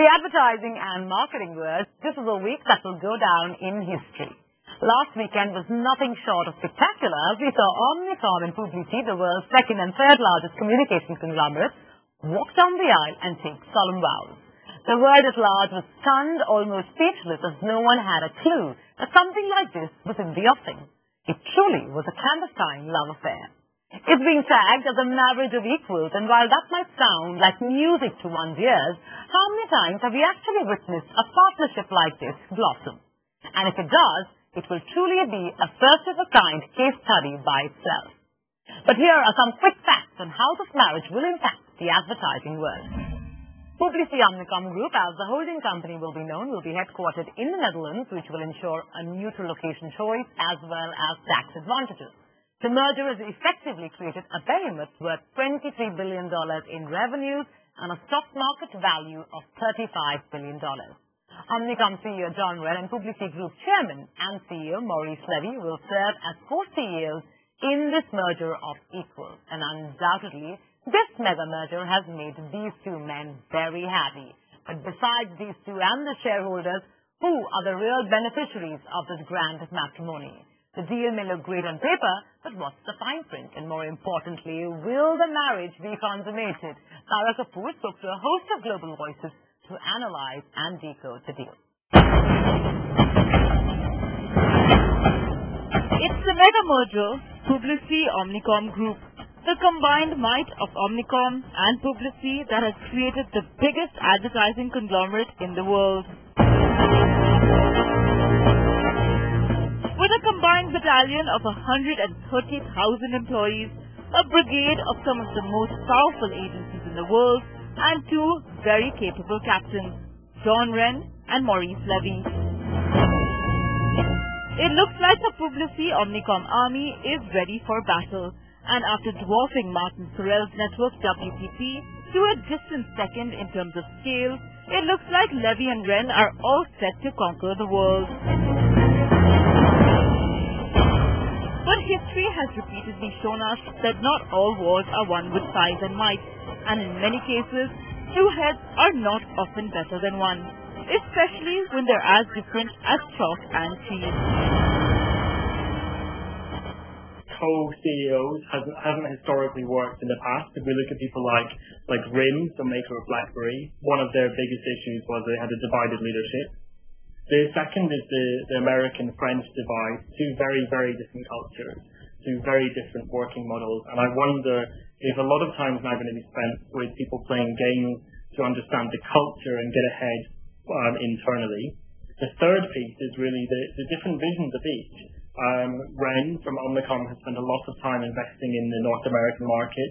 the advertising and marketing world, this is a week that will go down in history. Last weekend was nothing short of spectacular as we saw Omnicom and Publicis, the world's second and third largest communications conglomerates, walk down the aisle and take solemn vows. The world at large was stunned, almost speechless, as no one had a clue that something like this was in the offing. It truly was a clandestine love affair. It's being tagged as a marriage of equals, and while that might sound like music to one's ears, how many times have we actually witnessed a partnership like this blossom? And if it does, it will truly be a first-of-a-kind case study by itself. But here are some quick facts on how this marriage will impact the advertising world. Publicis-Omnicom Group, as the holding company will be known, will be headquartered in the Netherlands, which will ensure a neutral location choice as well as tax advantages. The merger has effectively created a behemoth worth $23 billion in revenues and a stock market value of $35 billion. Omnicom CEO John Wren and Publicis Group Chairman and CEO Maurice Levy will serve as co-CEOs in this merger of equals. And undoubtedly, this mega merger has made these two men very happy. But besides these two and the shareholders, who are the real beneficiaries of this grand matrimony? The deal may look great on paper, but what's the fine print? And more importantly, will the marriage be consummated? Tara Kapoor spoke to a host of Global Voices to analyze and decode the deal. It's the mega merger, Publicis-Omnicom Group. The combined might of Omnicom and Publicis that has created the biggest advertising conglomerate in the world. With a combined battalion of 130,000 employees, a brigade of some of the most powerful agencies in the world, and two very capable captains, John Wren and Maurice Levy. It looks like the Publicis-Omnicom army is ready for battle, and after dwarfing Martin Sorrell's network WPP to a distant second in terms of scale, it looks like Levy and Wren are all set to conquer the world. But history has repeatedly shown us that not all wars are won with size and might, and in many cases, two heads are not often better than one, especially when they're as different as chalk and cheese. Co-CEOs hasn't historically worked in the past. If we look at people like RIM, the maker of BlackBerry, one of their biggest issues was they had a divided leadership. The second is the American-French divide, two very, very different cultures, two very different working models. And I wonder if a lot of time is now going to be spent with people playing games to understand the culture and get ahead internally. The third piece is really the different visions of each. Wren from Omnicom has spent a lot of time investing in the North American market,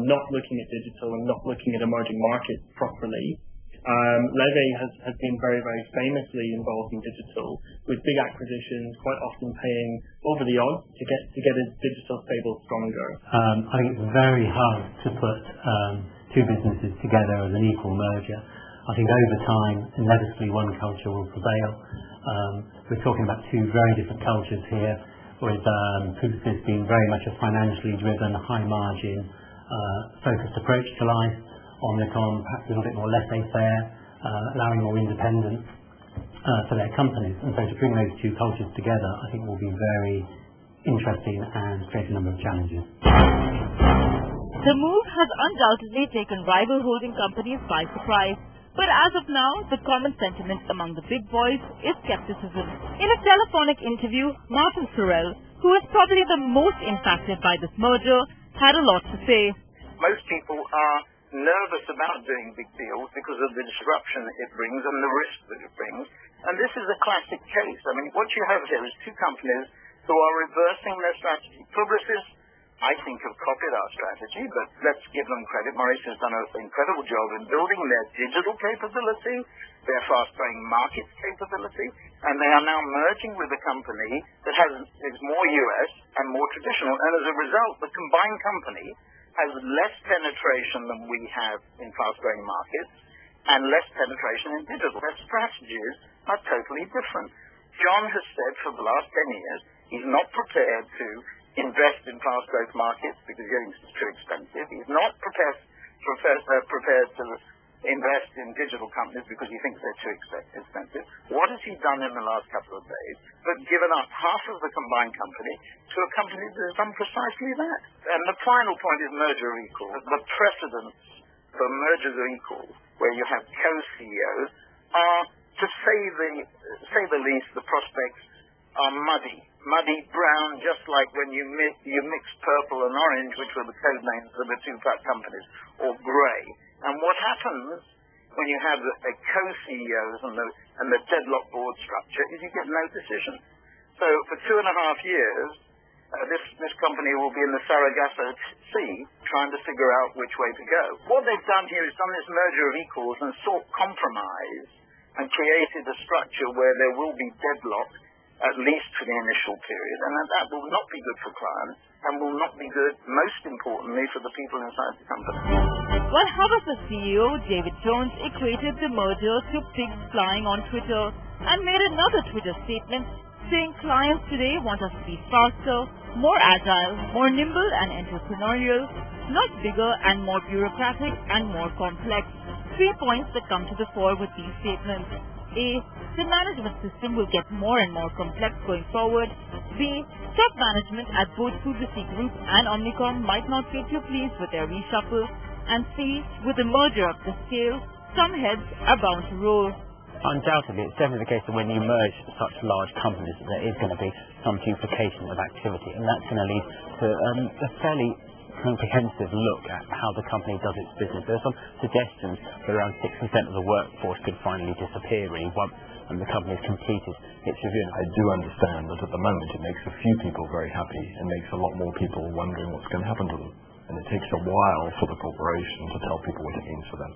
not looking at digital and not looking at emerging markets properly. Levy has been very, very famously involved in digital with big acquisitions, quite often paying over the odds to get a digital stable stronger. I think it's very hard to put two businesses together as an equal merger. I think over time, inevitably one culture will prevail. We're talking about two very different cultures here, with Publicis being very much a financially driven, high margin, focused approach to life. Omnicom perhaps a little bit more laissez-faire, allowing more independence for their companies. And so to bring those two cultures together, I think will be very interesting and create a number of challenges. The move has undoubtedly taken rival holding companies by surprise. But as of now, the common sentiment among the big boys is skepticism. In a telephonic interview, Martin Sorrell, who is probably the most impacted by this merger, had a lot to say. Most people are nervous about doing big deals because of the disruption it brings and the risk that it brings. And this is a classic case. I mean, what you have here is two companies who are reversing their strategy. Publicis, I think, have copied our strategy, but let's give them credit. Maurice has done an incredible job in building their digital capability, their fast-growing market capability, and they are now merging with a company that is more US and more traditional. And as a result, the combined company has less penetration than we have in fast-growing markets and less penetration in digital. Their strategies are totally different. John has said for the last 10 years he's not prepared to invest in fast-growth markets because it's too expensive. He's not prepared to invest in digital companies because he thinks they're too expensive. What has he done in the last couple of days but given up half of the combined company to a company that has done precisely that? And the final point is merger of equals. The precedents for mergers of equals, where you have co-CEOs, are, to say the least, the prospects are muddy brown, just like when you mix purple and orange, which were the code names for the two companies, or grey. And what happens when you have a co-CEOs and the deadlock board structure is you get no decision. So for 2.5 years, this company will be in the Sargasso Sea trying to figure out which way to go. What they've done here is done this merger of equals and sought compromise and created a structure where there will be deadlock, at least for the initial period, and that will not be good for clients and will not be good, most importantly, for the people inside the company. Well, Havas' CEO, David Jones, equated the merger to pigs flying on Twitter and made another Twitter statement saying clients today want us to be faster, more agile, more nimble and entrepreneurial, not bigger and more bureaucratic and more complex. 3 points that come to the fore with these statements. A. The management system will get more and more complex going forward. B. Top management at both Publicis Group and Omnicom might not feel too pleased with their reshuffle. And C. With a merger of this scale, some heads are bound to roll. Undoubtedly, it's definitely the case that when you merge such large companies, there is going to be some duplication of activity, and that's going to lead to a fairly comprehensive look at how the company does its business. There are some suggestions that around 6% of the workforce could finally disappear really once the company has completed its review. I do understand that at the moment it makes a few people very happy and makes a lot more people wondering what's going to happen to them. And it takes a while for the corporation to tell people what it means for them.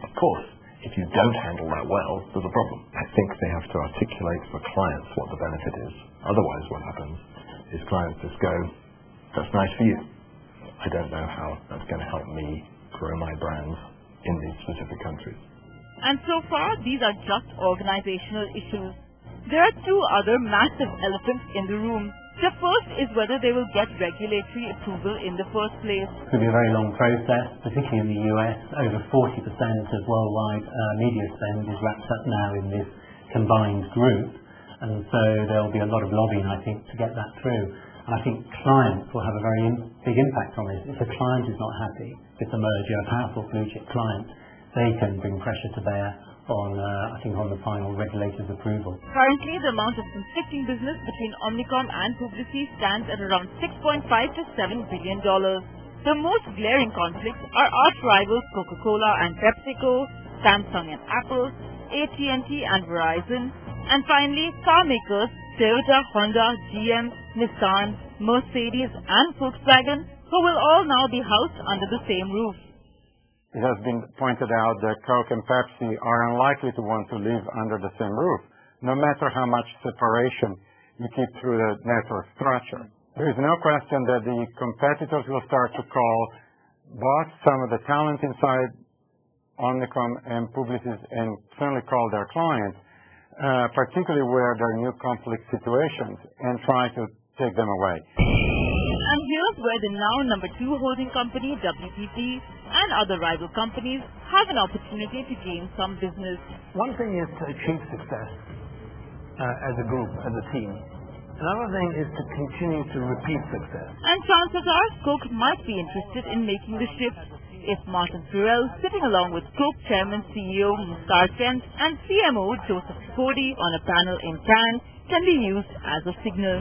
Of course, if you don't handle that well, there's a problem. I think they have to articulate for clients what the benefit is. Otherwise what happens is clients just go, that's nice for you. I don't know how that's going to help me grow my brands in these specific countries. And so far, these are just organizational issues. There are 2 other massive elephants in the room. The first is whether they will get regulatory approval in the first place. It's going to be a very long process, particularly in the US. Over 40% of worldwide media spend is wrapped up now in this combined group. And so there will be a lot of lobbying, I think, to get that through. And I think clients will have a very big impact on this. If a client is not happy with the merger, a powerful blue chip client, they can bring pressure to bear on, I think, on the final regulator's approval. Currently, the amount of conflicting business between Omnicom and Publicis stands at around $6.5 to $7 billion. The most glaring conflicts are arch rivals Coca-Cola and PepsiCo, Samsung and Apple, AT&T and Verizon, and finally, car makers Toyota, Honda, GM, Nissan, Mercedes and Volkswagen, who will all now be housed under the same roof. It has been pointed out that Coke and Pepsi are unlikely to want to live under the same roof, no matter how much separation you keep through the network structure. There is no question that the competitors will start to call both some of the talent inside Omnicom and Publicis and certainly call their clients, particularly where there are new conflict situations, and try to take them away. And here's where the now number 2 holding company, WPP, and other rival companies have an opportunity to gain some business. One thing is to achieve success as a group, as a team. Another thing is to continue to repeat success. And chances are Coke might be interested in making the shift if Martin Sorrell, sitting along with Coke Chairman CEO Mustar Kent and CMO Joseph Cody on a panel in Cannes, can be used as a signal.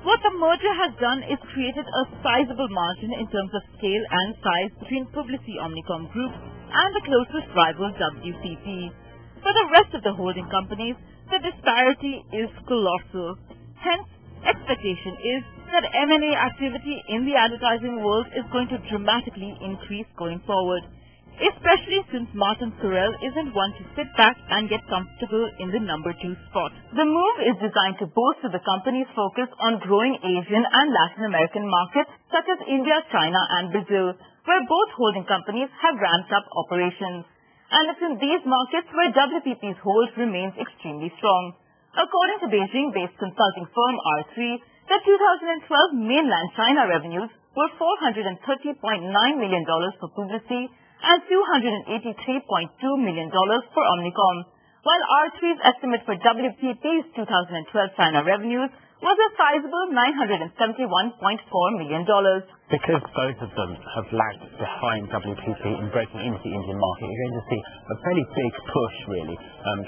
What the merger has done is created a sizable margin in terms of scale and size between Publicis-Omnicom Group and the closest rival WPP. For the rest of the holding companies, the disparity is colossal. Hence, expectation is that M&A activity in the advertising world is going to dramatically increase going forward, especially since Martin Sorrell isn't one to sit back and get comfortable in the number 2 spot. The move is designed to bolster the company's focus on growing Asian and Latin American markets such as India, China and Brazil, where both holding companies have ramped up operations. And it's in these markets where WPP's hold remains extremely strong. According to Beijing-based consulting firm R3, the 2012 mainland China revenues were $430.9 million for Publicis and $283.2 million for Omnicom, while R3's estimate for WPP's 2012 China revenues was a sizable $971.4 million. Because both of them have lagged behind WPP in breaking into the Indian market, you're going to see a fairly big push, really,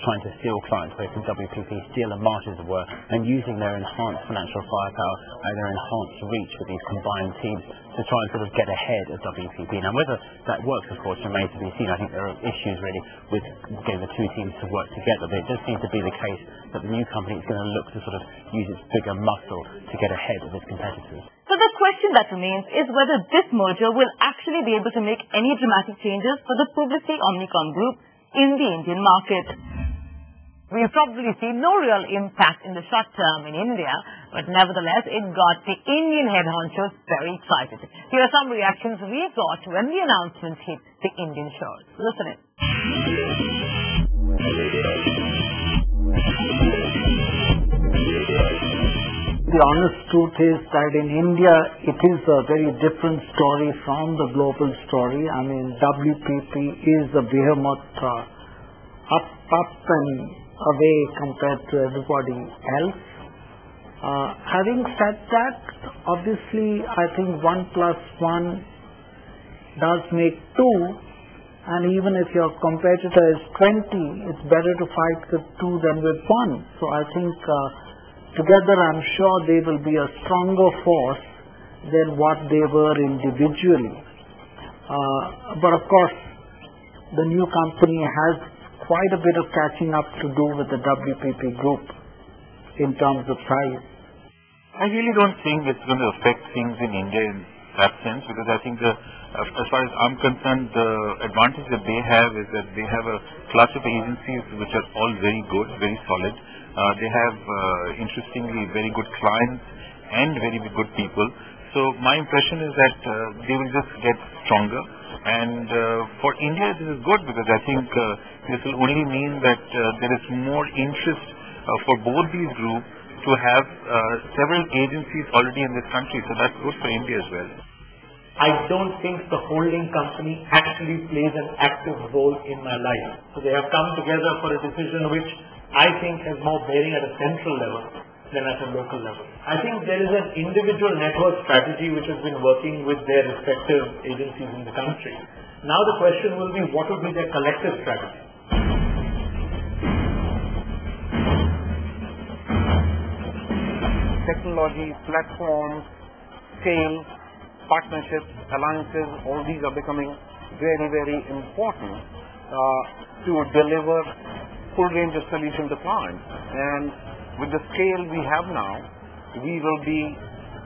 trying to steal clients away from WPP, steal a march, as it were, and using their enhanced financial firepower and their enhanced reach with these combined teams to try and sort of get ahead of WPP. Now, whether that works, of course, remains to be seen. I think there are issues, really, with getting the two teams to work together, but it does seem to be the case that the new company is going to look to sort of use its bigger muscle to get ahead of its competitors. So the question that remains is whether this merger will actually be able to make any dramatic changes for the Publicis-Omnicom group in the Indian market. We'll probably see no real impact in the short term in India, but nevertheless, it got the Indian head honchos very excited. Here are some reactions we got when the announcement hit the Indian shores. Listen in. The honest truth is that in India, it is a very different story from the global story. I mean, WPP is a behemoth, up and away compared to everybody else. Having said that, obviously, I think 1 plus 1 does make 2, and even if your competitor is 20, it's better to fight with 2 than with 1. So I think together, I'm sure they will be a stronger force than what they were individually. But of course, the new company has quite a bit of catching up to do with the WPP group in terms of size. I really don't think it's going to affect things in India in that sense, because I think as far as I'm concerned, the advantage that they have is that they have a clutch of agencies which are all very good, very solid. They have, interestingly, very good clients and very good people. So my impression is that they will just get stronger. And for India, this is good, because I think this will only mean that there is more interest for both these groups to have several agencies already in this country. So that's good for India as well. I don't think the holding company actually plays an active role in my life. So they have come together for a decision which I think has more bearing at a central level than at a local level. I think there is an individual network strategy which has been working with their respective agencies in the country. Now the question will be, what will be their collective strategy? Technology, platforms, scale, partnerships, alliances, all these are becoming very, very important to deliver full range of solutions to clients. And with the scale we have now, we will be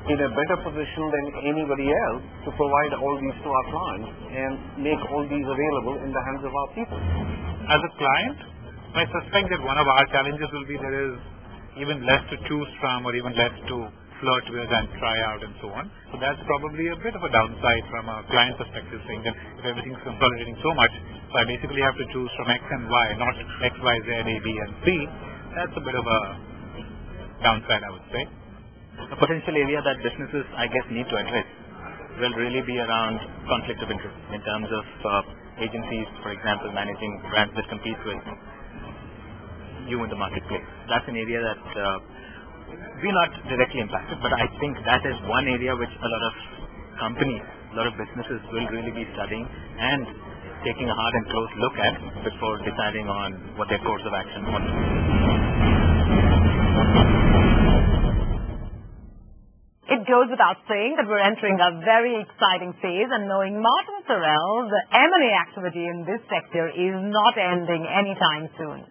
in a better position than anybody else to provide all these to our clients and make all these available in the hands of our people. As a client, I suspect that one of our challenges will be there is even less to choose from or even less to flirt with and try out and so on. So that's probably a bit of a downside from a client perspective, saying that if everything's consolidating so much, so I basically have to choose from X and Y, not X, Y, Z, A, B, and C. That's a bit of a downside, I would say. A potential area that businesses, I guess, need to address will really be around conflict of interest in terms of agencies, for example, managing brands that compete with you in the marketplace. That's an area that we're not directly impacted, but I think that is one area which a lot of companies, a lot of businesses will really be studying and taking a hard and close look at before deciding on what their course of action wants to be. It goes without saying that we're entering a very exciting phase, and knowing Martin Sorrell, the M&A activity in this sector is not ending anytime soon.